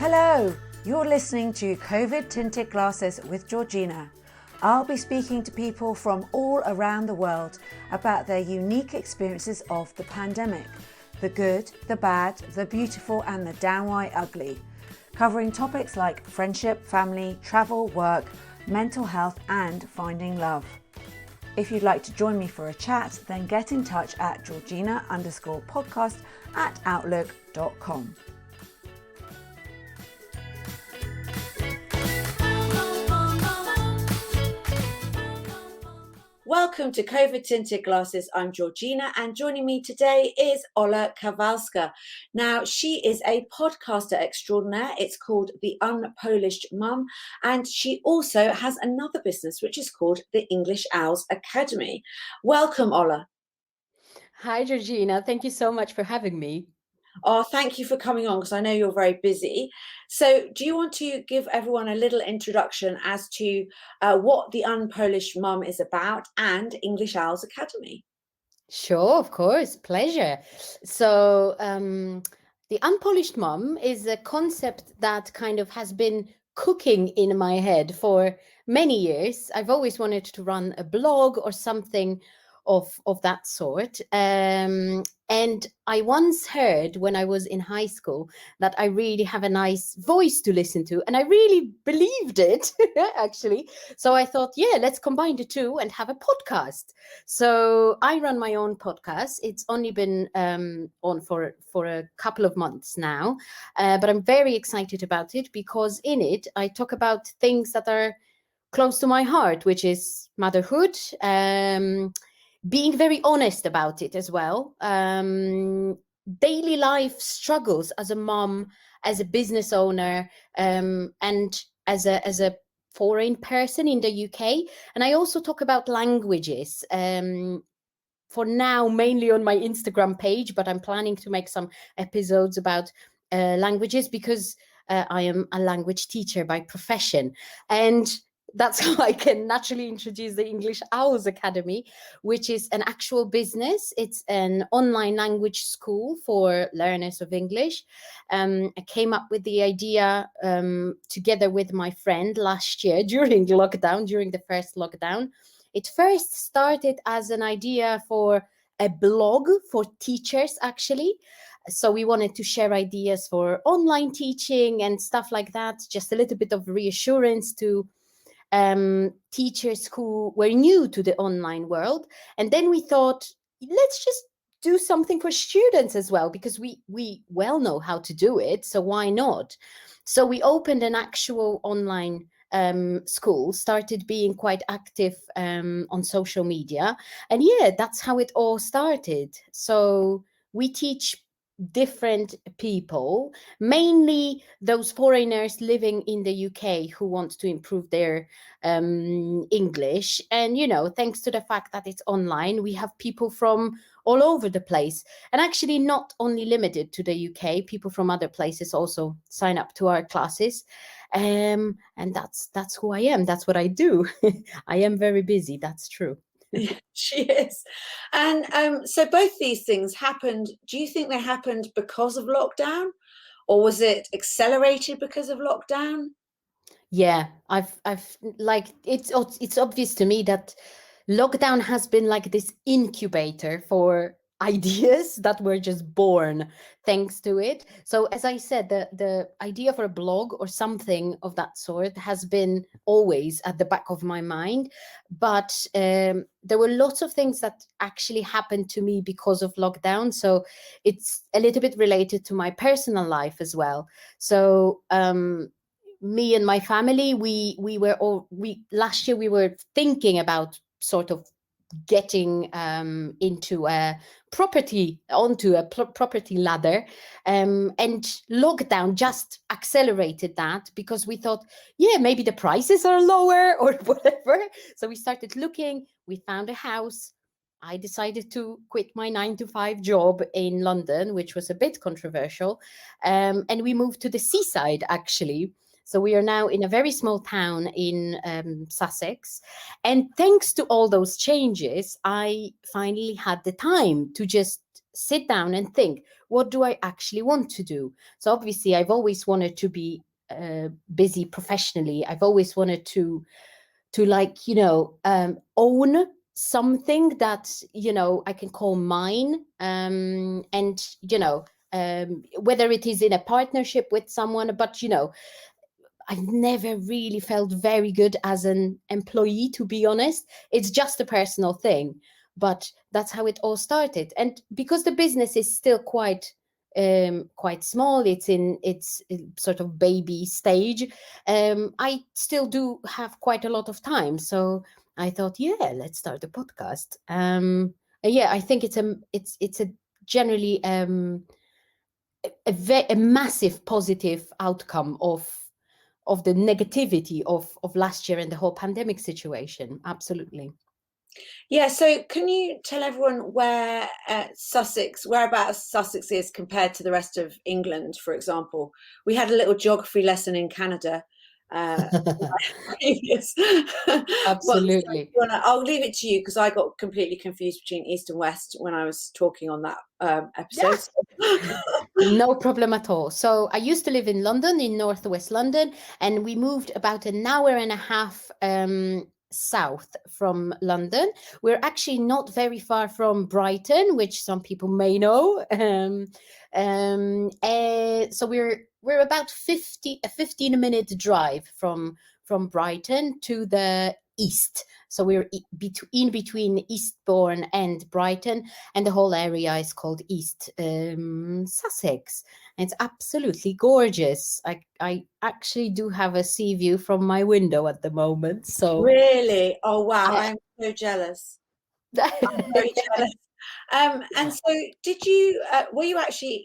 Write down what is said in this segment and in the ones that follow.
Hello, you're listening to Covid-tinted Glasses with Georgina. I'll be speaking to people from all around the world about their unique experiences of the pandemic, the good, the bad, the beautiful and the downright ugly, covering topics like friendship, family, travel, work, mental health and finding love. If you'd like to join me for a chat, then get in touch at georgina_podcast@outlook.com. Welcome to Covid-tinted Glasses. I'm Georgina, and joining me today is Ola Kowalska. Now, she is a podcaster extraordinaire. It's called The Unpolished Mum, and she also has another business which is called the English Owls Academy. Welcome, Ola. Hi, Georgina. Thank you so much for having me. Oh, thank you for coming on because I know you're very busy. So do you want to give everyone a little introduction as to what the Unpolished Mum is about and English Owls Academy? Sure, of course. Pleasure. So the Unpolished Mum is a concept that kind of has been cooking in my head for many years. I've always wanted to run a blog or something of that sort. And I once heard when I was in high school that I really have a nice voice to listen to. And I really believed it, actually. So I thought, yeah, let's combine the two and have a podcast. So I run my own podcast. It's only been on for a couple of months now. But I'm very excited about it because in it, I talk about things that are close to my heart, which is motherhood, being very honest about it as well. Daily life struggles as a mom, as a business owner, and as a foreign person in the UK. And I also talk about languages. For now, mainly on my Instagram page, but I'm planning to make some episodes about languages because I am a language teacher by profession. And that's how I can naturally introduce the English Owls Academy, which is an actual business. It's an online language school for learners of English. I came up with the idea together with my friend last year during the first lockdown. It first started as an idea for a blog for teachers, actually. So we wanted to share ideas for online teaching and stuff like that, just a little bit of reassurance to teachers who were new to the online world. And then we thought, let's just do something for students as well, because we well know how to do it. So why not? So we opened an actual online school, started being quite active on social media. And yeah, that's how it all started. So we teach different people, mainly those foreigners living in the UK who want to improve their English. And, you know, thanks to the fact that it's online, we have people from all over the place, and actually not only limited to the UK, people from other places also sign up to our classes. And that's who I am. That's what I do. I am very busy. That's true. Yeah, she is. And so both these things happened. Do you think they happened because of lockdown, or was it accelerated because of lockdown? Yeah, I've like it's obvious to me that lockdown has been like this incubator for ideas that were just born thanks to it. So as I said, the idea for a blog or something of that sort has been always at the back of my mind. But there were lots of things that actually happened to me because of lockdown. So it's a little bit related to my personal life as well. So me and my family, we last year we were thinking about sort of getting into a property property ladder, and lockdown just accelerated that because we thought, yeah, maybe the prices are lower or whatever. So we started looking, we found a house. I decided to quit my 9-to-5 job in London, which was a bit controversial, and we moved to the seaside, actually. So we are now in a very small town in Sussex. And thanks to all those changes, I finally had the time to just sit down and think, what do I actually want to do? So obviously, I've always wanted to be busy professionally. I've always wanted to like, own something that, I can call mine. And, whether it is in a partnership with someone, but, I've never really felt very good as an employee, to be honest. It's just a personal thing, but that's how it all started. And because the business is still quite small, it's in sort of baby stage. I still do have quite a lot of time, so I thought, yeah, let's start a podcast. Yeah, I think it's a generally a massive positive outcome of the negativity of last year and the whole pandemic situation. Absolutely. Yeah, so can you tell everyone where whereabouts Sussex is compared to the rest of England, for example? We had a little geography lesson in Canada previous. Absolutely. I'll leave it to you because I got completely confused between East and West when I was talking on that episode. No problem at all. So I used to live in London, in northwest London, and we moved about an hour and a half south from London. We're actually not very far from Brighton, which some people may know. So we're about a 15-minute drive from Brighton to the east. So we're in between Eastbourne and Brighton, and the whole area is called East Sussex. And it's absolutely gorgeous. I actually do have a sea view from my window at the moment. So really, oh wow, I'm so jealous. I'm very jealous. And so did you,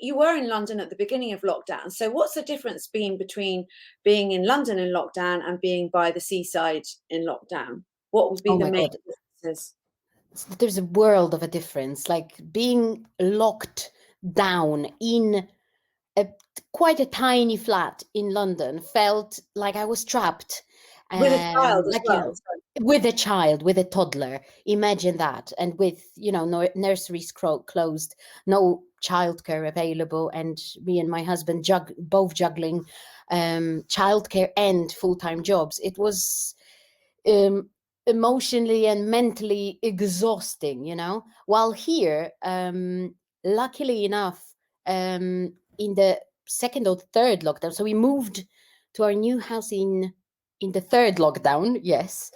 you were in London at the beginning of lockdown. So what's the difference between being in London in lockdown and being by the seaside in lockdown? What would be the main differences? There's a world of a difference. Like being locked down in quite a tiny flat in London felt like I was trapped. With a child as well. With a child, with a toddler. Imagine that. And with, nurseries closed, no childcare available, and me and my husband both juggling childcare and full-time jobs. It was emotionally and mentally exhausting, While here, luckily enough, in the second or third lockdown, so we moved to our new house in the third lockdown. Yes,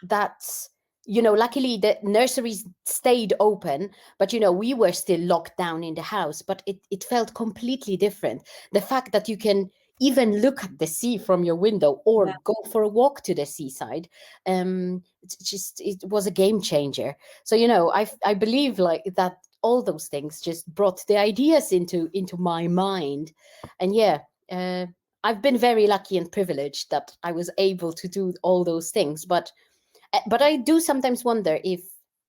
that's luckily the nurseries stayed open, but we were still locked down in the house. But it felt completely different. The fact that you can even look at the sea from your window or go for a walk to the seaside, it was a game changer. So I believe like that all those things just brought the ideas into my mind. And I've been very lucky and privileged that I was able to do all those things. But I do sometimes wonder if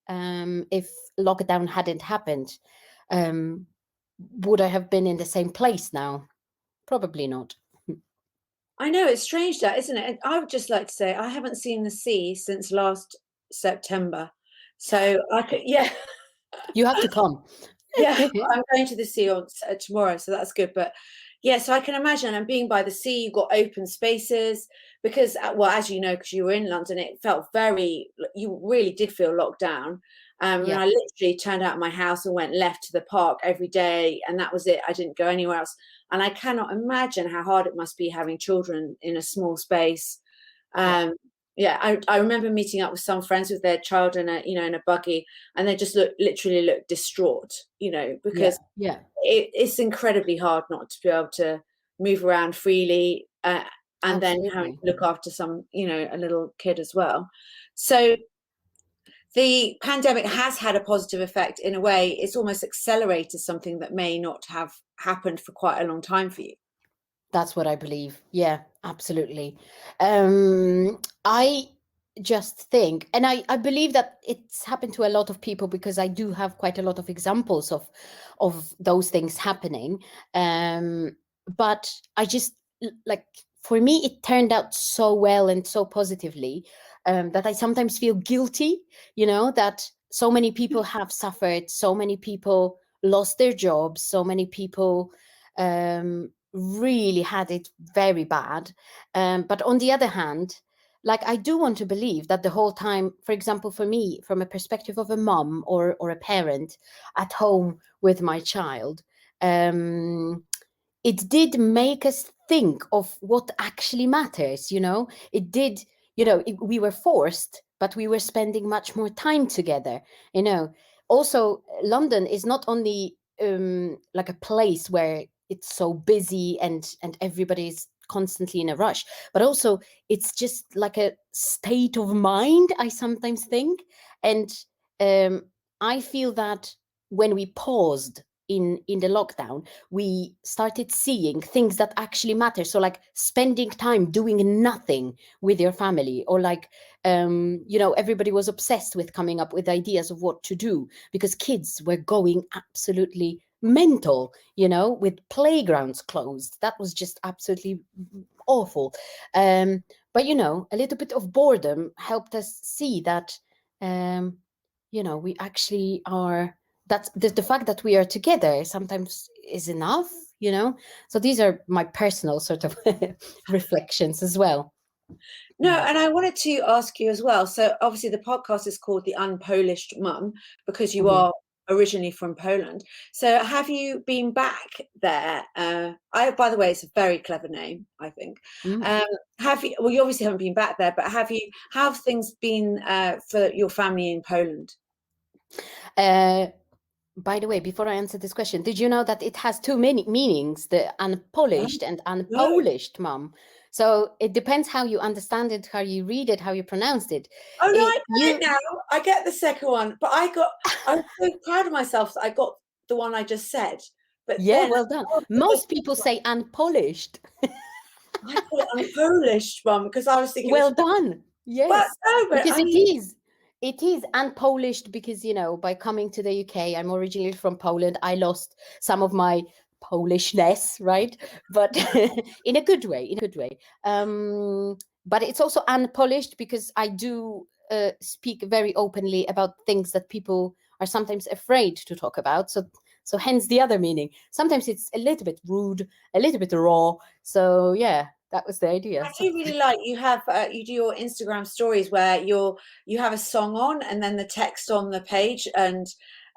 lockdown hadn't happened, would I have been in the same place now? Probably not. I know, it's strange that, isn't it? I would just like to say I haven't seen the sea since last September. So I could, You have to come. Yeah, I'm going to the sea tomorrow, so that's good. But yeah, so I can imagine, and being by the sea, you've got open spaces because, well, as you know, because you were in London, it felt you really did feel locked down. And I literally turned out of my house and went left to the park every day, and that was it. I didn't go anywhere else. And I cannot imagine how hard it must be having children in a small space. I remember meeting up with some friends with their child in a buggy, and they just literally looked distraught, because it's incredibly hard not to be able to move around freely, and then having to look after a little kid as well. So the pandemic has had a positive effect in a way. It's almost accelerated something that may not have happened for quite a long time for you. That's what I believe. Yeah, absolutely. I just think, and I believe that it's happened to a lot of people because I do have quite a lot of examples of those things happening. But I just, like, for me, it turned out so well and so positively that I sometimes feel guilty, that so many people have suffered, so many people lost their jobs, so many people really had it very bad. But on the other hand, like, I do want to believe that the whole time, for example, for me, from a perspective of a mom or a parent at home with my child, it did make us think of what actually matters. It did. We were forced, but we were spending much more time together. Also, London is not only like a place where it's so busy and everybody's constantly in a rush, but also it's just like a state of mind, I sometimes think. And I feel that when we paused in the lockdown, we started seeing things that actually matter. So like spending time doing nothing with your family, or like everybody was obsessed with coming up with ideas of what to do, because kids were going absolutely mental, with playgrounds closed. That was just absolutely awful. But a little bit of boredom helped us see that we actually are, that the fact that we are together sometimes is enough. So these are my personal sort of reflections as well. No, and I wanted to ask you as well. So obviously the podcast is called The Unpolished Mum because you are originally from Poland. So have you been back there? By the way, it's a very clever name, I think. Have you, well, you obviously haven't been back there, but how have things been for your family in Poland? By the way, before I answer this question, did you know that it has two meanings, the unpolished and unpolished mum? So it depends how you understand it, how you read it, how you pronounced it. Oh, no, I get it now. I get the second one, but I'm so proud of myself that I got the one I just said. But yeah, then, well done. Most people say unpolished. I call it unpolished, mum, because I was thinking. Well done. Yes, but because it is unpolished, because by coming to the UK, I'm originally from Poland. I lost some of my Polishness, right? But in a good way. But it's also unpolished because I do speak very openly about things that people are sometimes afraid to talk about. So hence the other meaning. Sometimes it's a little bit rude, a little bit raw. So yeah, that was the idea. I do really like you have you do your Instagram stories where you have a song on and then the text on the page, and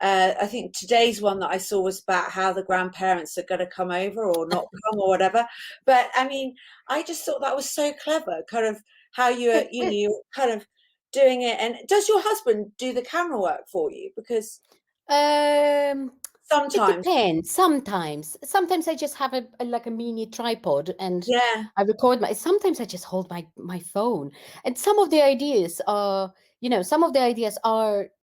I think today's one that I saw was about how the grandparents are going to come over or not come or whatever. But I mean, I just thought that was so clever, kind of how you're kind of doing it. And does your husband do the camera work for you? Because sometimes it depends. Sometimes I just have a mini tripod and I record sometimes I just hold my phone. And some of the ideas are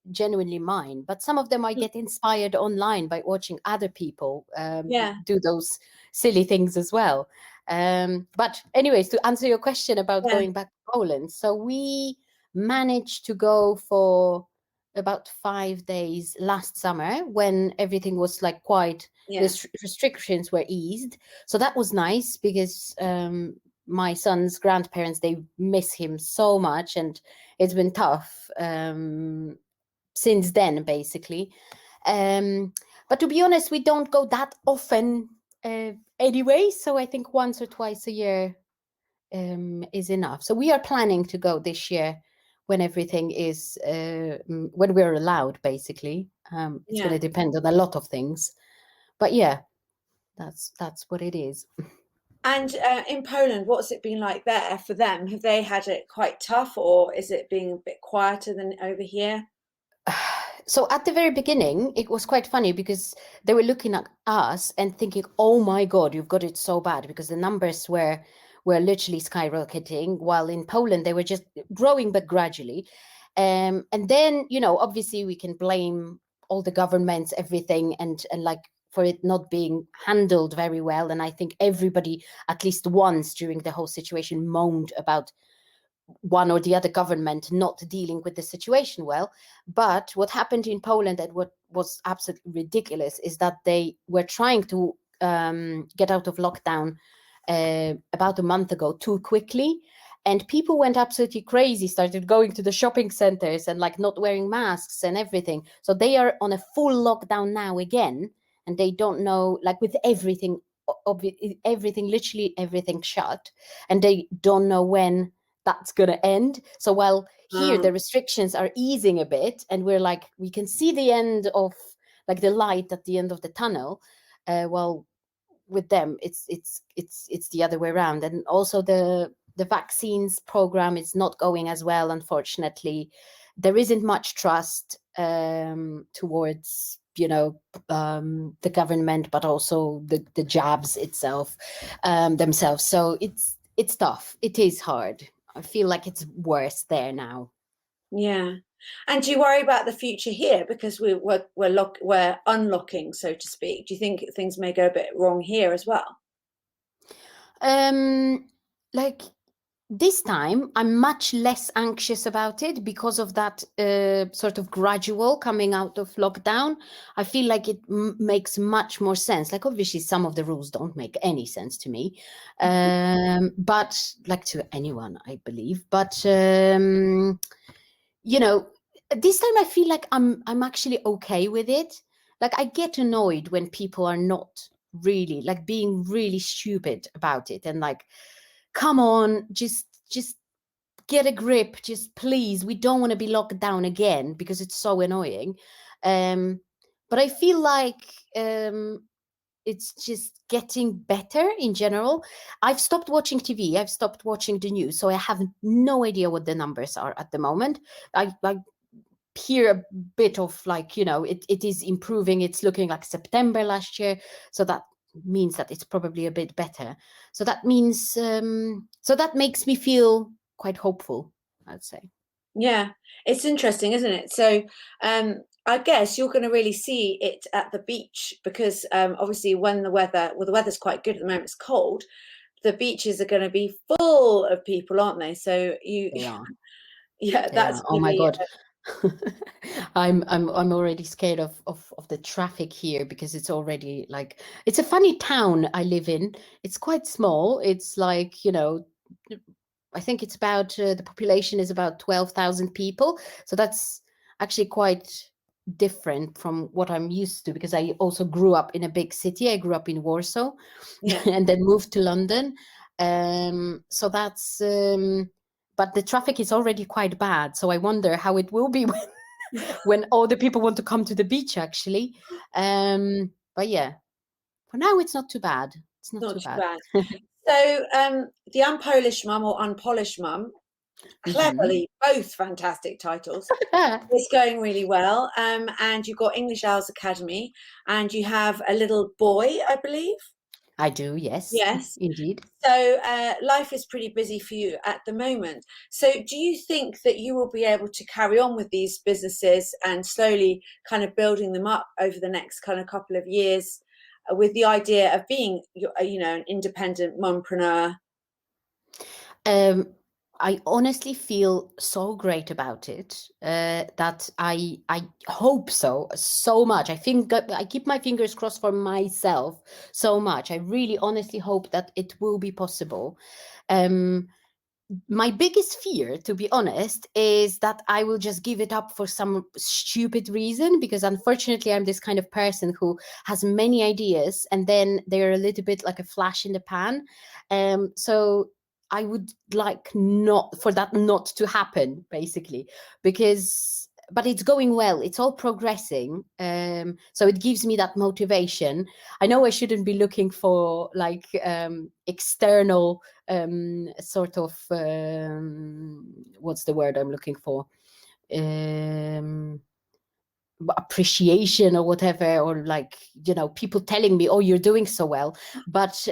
genuinely mine, but some of them I get inspired online by watching other people do those silly things as well. But anyways, to answer your question about going back to Poland, so we managed to go for about 5 days last summer when everything was like quite, the restrictions were eased. So that was nice because my son's grandparents, they miss him so much, and it's been tough since then, basically. But to be honest, we don't go that often anyway. So I think once or twice a year is enough. So we are planning to go this year when everything is when we're allowed, basically. It's going to depend on a lot of things, but yeah, that's what it is. And in Poland, what's it been like there for them? Have they had it quite tough, or is it being a bit quieter than over here? So at the very beginning, it was quite funny because they were looking at us and thinking, oh my God, you've got it so bad, because the numbers were literally skyrocketing, while in Poland, they were just growing, but gradually. And then, obviously we can blame all the governments, everything, and like for it not being handled very well. And I think everybody, at least once during the whole situation, moaned about one or the other government not dealing with the situation well. But what happened in Poland, and what was absolutely ridiculous, is that they were trying to get out of lockdown about a month ago too quickly. And people went absolutely crazy, started going to the shopping centers and like not wearing masks and everything. So they are on a full lockdown now again. And they don't know, like with everything, everything, literally everything shut. And they don't know when that's going to end. So while here the restrictions are easing a bit and we're like, we can see the end of like the light at the end of the tunnel. Well, with them, it's the other way around. And also the vaccines program is not going as well, unfortunately. There isn't much trust towards the government, but also the jabs itself themselves. So it's tough. It is hard. I feel like it's worse there now. Yeah. And do you worry about the future here because we're unlocking, so to speak? Do you think things may go a bit wrong here as well? Like this time, I'm much less anxious about it because of that sort of gradual coming out of lockdown. I feel like it makes much more sense. Like, obviously, some of the rules don't make any sense to me, but like to anyone, I believe. But this time I feel like I'm actually okay with it. Like, I get annoyed when people are not really like being really stupid about it and like, come on, just get a grip, just please, we don't want to be locked down again because it's so annoying. But I feel like it's just getting better in general. I've stopped watching TV, I've stopped watching the news, so I have no idea what the numbers are at the moment. I hear a bit of like, it is improving. It's looking like September last year, so that means that it's probably a bit better. So that means so that makes me feel quite hopeful, I'd say. Yeah, it's interesting, isn't it? So I guess you're going to really see it at the beach because obviously when the weather's quite good at the moment, it's cold, the beaches are going to be full of people, aren't they? So Yeah. yeah, that's Oh going to my be God. I'm already scared of the traffic here because it's already like, it's a funny town I live in. It's quite small. It's like, I think it's about the population is about 12,000 people. So that's actually quite different from what I'm used to because I also grew up in a big city. I grew up in Warsaw and then moved to London. So that's but the traffic is already quite bad. So I wonder how it will be when all the people want to come to the beach, actually. But yeah, for now, it's not too bad. It's not too bad. So the Unpolished Mum or Unpolished Mum, cleverly, both fantastic titles. It's going really well. And you've got English Hours Academy and you have a little boy, I believe. I do, yes. Yes. Indeed. So life is pretty busy for you at the moment. So do you think that you will be able to carry on with these businesses and slowly kind of building them up over the next kind of couple of years with the idea of being, an independent mompreneur? I honestly feel so great about it that I hope so much. I think I keep my fingers crossed for myself so much. I really honestly hope that it will be possible. My biggest fear, to be honest, is that I will just give it up for some stupid reason, because unfortunately I'm this kind of person who has many ideas and then they're a little bit like a flash in the pan. So I would like not to happen, basically, but it's going well. It's all progressing. So it gives me that motivation. I know I shouldn't be looking for like external sort of what's the word I'm looking for? Appreciation or whatever, or like, people telling me, oh, you're doing so well, but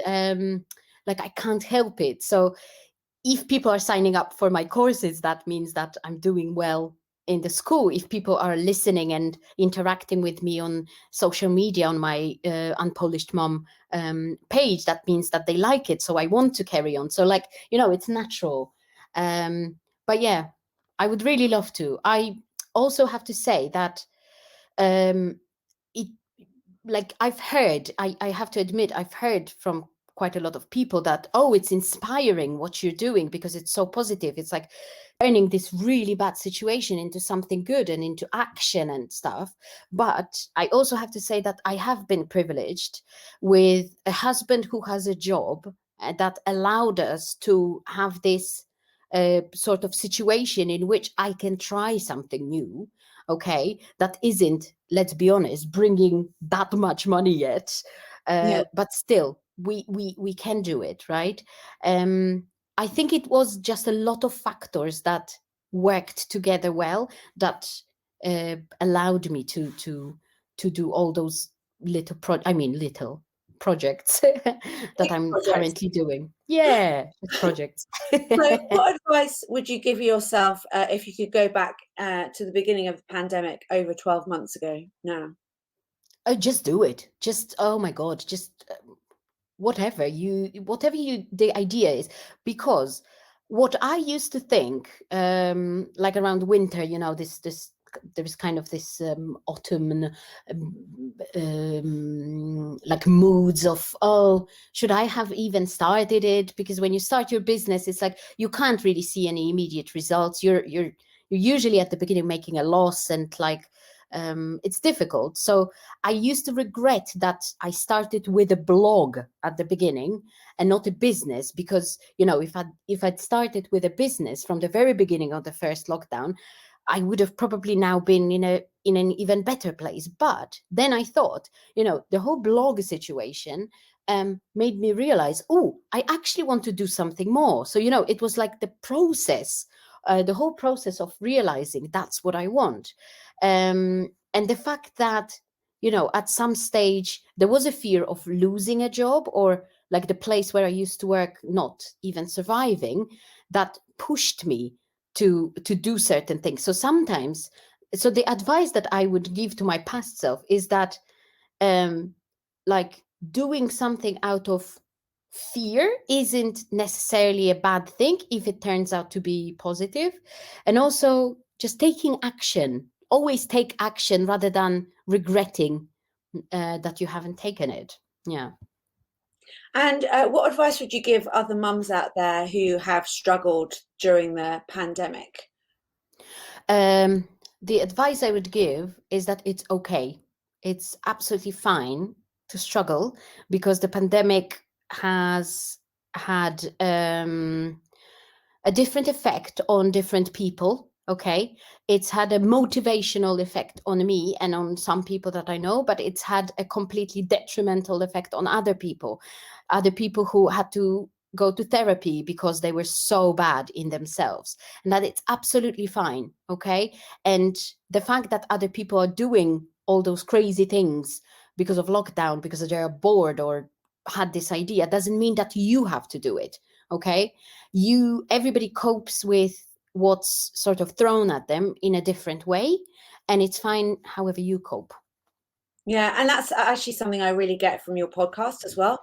like I can't help it. So if people are signing up for my courses, that means that I'm doing well in the school. If people are listening and interacting with me on social media on my Unpolished Mom page, that means that they like it. So I want to carry on. So like, it's natural. But yeah, I would really love to. I also have to say that it, like I've heard, I have to admit, I've heard from quite a lot of people that, oh, it's inspiring what you're doing because it's so positive. It's like turning this really bad situation into something good and into action and stuff. But I also have to say that I have been privileged with a husband who has a job that allowed us to have this sort of situation in which I can try something new, okay, that isn't, let's be honest, bringing that much money yet, Yeah. but still we can do it, right? I think it was just a lot of factors that worked together well that allowed me to do all those little projects that I'm Projects. currently doing. Yeah, projects. So, what advice would you give yourself if you could go back to the beginning of the pandemic over 12 months ago now? Just do it. Just, oh my God, just whatever you the idea is, because what I used to think, like around winter, this there is kind of this autumn like moods of, oh, should I have even started it? Because when you start your business, it's like you can't really see any immediate results. You're usually at the beginning making a loss, and like it's difficult. So I used to regret that I started with a blog at the beginning and not a business, because if I'd started with a business from the very beginning of the first lockdown, I would have probably now been in an even better place. But then I thought, the whole blog situation made me realize, oh, I actually want to do something more. So it was like the process, the whole process of realizing that's what I want. And the fact that at some stage there was a fear of losing a job, or like the place where I used to work not even surviving, that pushed me to do certain things. So the advice that I would give to my past self is that like doing something out of fear isn't necessarily a bad thing if it turns out to be positive. And also just taking action. Always take action rather than regretting that you haven't taken it. Yeah. And what advice would you give other mums out there who have struggled during the pandemic? The advice I would give is that it's okay. It's absolutely fine to struggle, because the pandemic has had a different effect on different people. Okay, it's had a motivational effect on me and on some people that I know, but it's had a completely detrimental effect on other people who had to go to therapy because they were so bad in themselves, and that it's absolutely fine. Okay, and the fact that other people are doing all those crazy things because of lockdown, because they're bored or had this idea, doesn't mean that you have to do it. Okay, everybody copes with what's sort of thrown at them in a different way, and it's fine however you cope. Yeah, and that's actually something I really get from your podcast as well.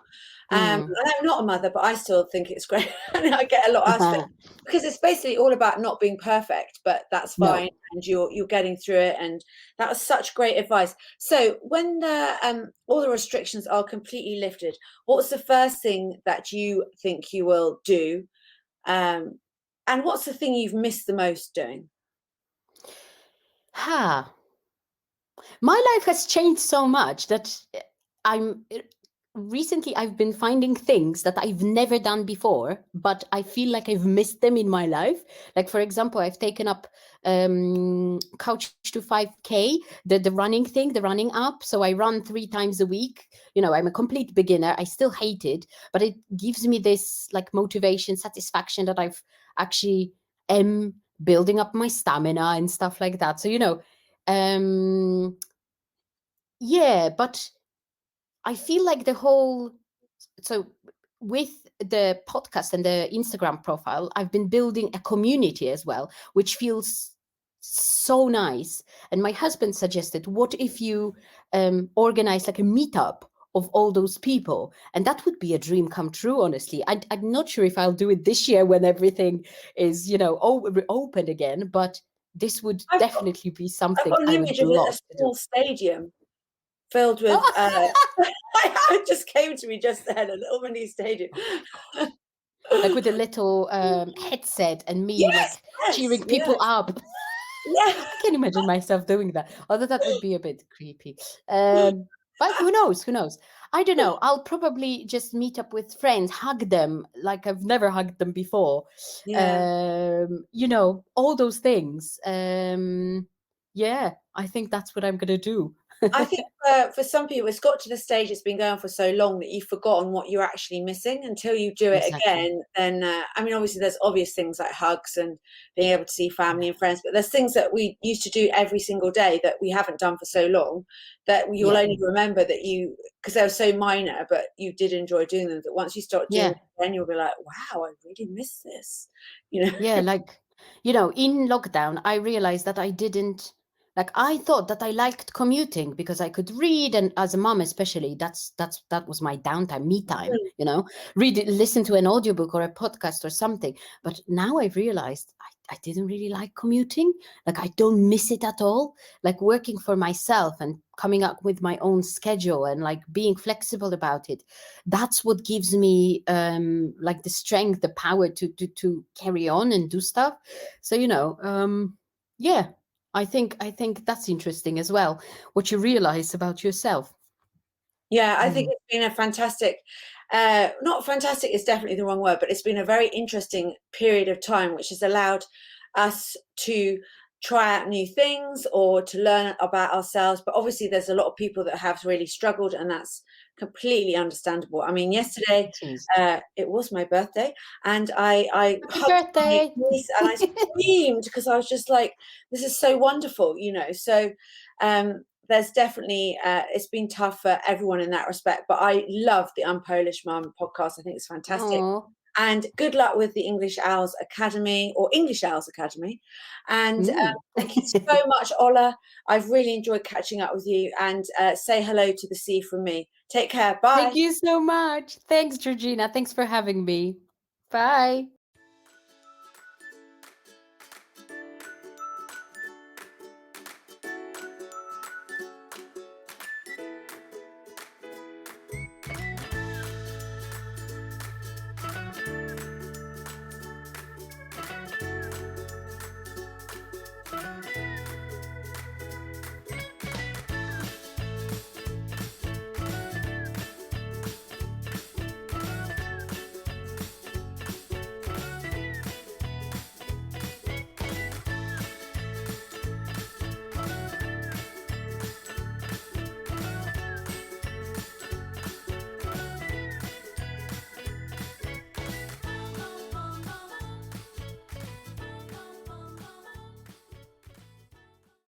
And I'm not a mother, but I still think it's great. And I get a lot out of it because it's basically all about not being perfect, but that's fine. No. And you're getting through it. And that was such great advice. So when all the restrictions are completely lifted, what's the first thing that you think you will do? And what's the thing you've missed the most doing? My life has changed so much that recently I've been finding things that I've never done before, but I feel like I've missed them in my life. Like, for example, I've taken up Couch to 5K, the running thing, the running app. So I run 3 times a week. I'm a complete beginner. I still hate it, but it gives me this like motivation, satisfaction that I've actually am building up my stamina and stuff like that. So, yeah, but I feel like so with the podcast and the Instagram profile, I've been building a community as well, which feels so nice. And my husband suggested, what if you organize like a meetup of all those people? And that would be a dream come true, honestly. I'm not sure if I'll do it this year when everything is, open again, but this would definitely be I've something got an I would image of a love to do. small stadium filled with. It just came to me just then, a little mini stadium. Like with a little headset and me cheering people up. Yeah. I can imagine myself doing that, although that would be a bit creepy. But who knows? I don't know. I'll probably just meet up with friends, hug them like I've never hugged them before. Yeah. All those things. Yeah, I think that's what I'm going to do. I think for some people, it's got to the stage it's been going for so long that you've forgotten what you're actually missing until you do it again. Then, obviously, there's obvious things like hugs and being able to see family and friends, but there's things that we used to do every single day that we haven't done for so long that you'll only remember that because they were so minor, but you did enjoy doing them. That once you start doing it, then you'll be like, wow, I really miss this. Yeah, in lockdown, I realized that I didn't. I thought that I liked commuting because I could read, and as a mom especially, that was my downtime, me time, listen to an audiobook or a podcast or something. But now I've realized I didn't really like commuting. I don't miss it at all. Working for myself and coming up with my own schedule and being flexible about it. That's what gives me the strength, the power to carry on and do stuff. So, yeah. I think that's interesting as well, what you realize about yourself. Yeah, I think it's been a fantastic, not fantastic is definitely the wrong word, but it's been a very interesting period of time, which has allowed us to try out new things or to learn about ourselves. But obviously there's a lot of people that have really struggled, and that's completely understandable. I mean, yesterday it was my birthday, and I hugged my niece and I screamed because I was just like, this is so wonderful, so there's definitely it's been tough for everyone in that respect, but I love the Unpolished Mum podcast. I think it's fantastic. Aww. And good luck with the English Owls Academy or English Owls Academy. And thank you so much, Ola. I've really enjoyed catching up with you, and say hello to the sea from me. Take care. Bye. Thank you so much. Thanks, Georgina. Thanks for having me. Bye.